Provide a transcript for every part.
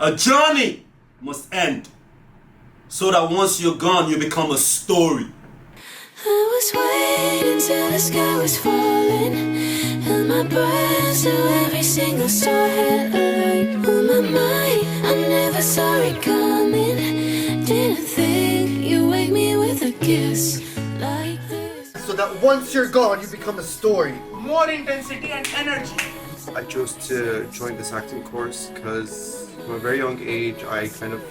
A journey must end, so that once you're gone, you become a story. I was waiting till the sky was falling, held my breath till every single star had alight. On my mind, I never saw it coming. Didn't think you'd wake me with a kiss like this. So that once you're gone, you become a story. More intensity and energy. I chose to join this acting course because from a very young age I kind of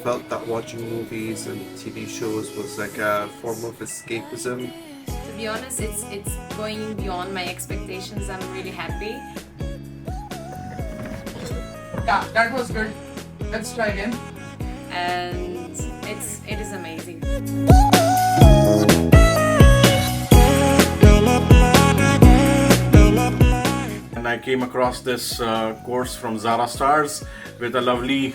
felt that watching movies and TV shows was like a form of escapism. To be honest, it's going beyond my expectations. I'm really happy. Yeah, that was good. Let's try again. And it is amazing. And I came across this course from Zara Stars with a lovely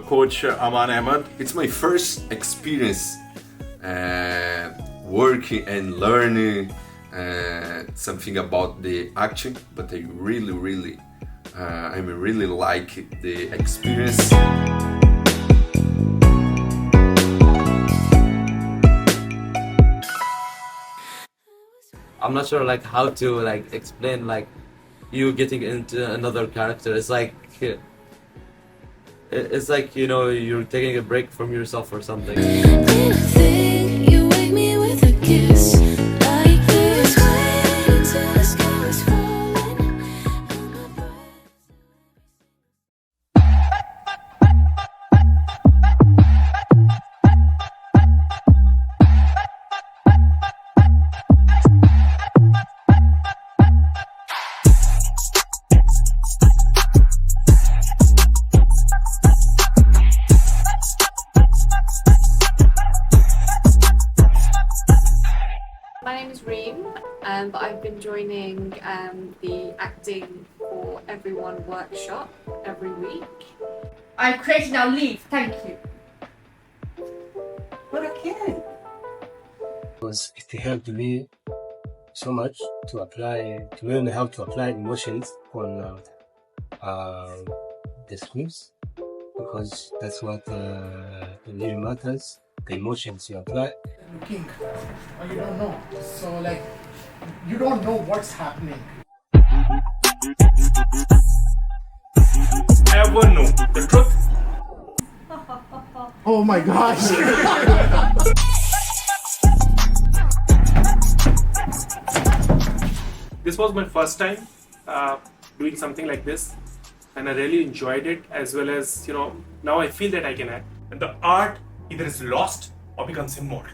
coach Aman Ahmed. It's my first experience working and learning something about the acting, but I really like the experience. I'm not sure like how to like explain like you getting into another character. It's like you know, you're taking a break from yourself or something. Didn't think you'd wake me with a kiss like this. Waiting till the sky was falling, held my breath. My name is Reem, but I've been joining the Acting for Everyone workshop every week. I create now leave. Thank you. But I can't. Because it helped me so much to learn how to apply emotions on the scripts, because that's what really matters, the emotions you apply. Looking, or you don't know. So like, you don't know what's happening. Ever know the truth? Oh my gosh. This was my first time doing something like this, and I really enjoyed it, as well as, you know, now I feel that I can act. And the art either is lost or becomes immortal.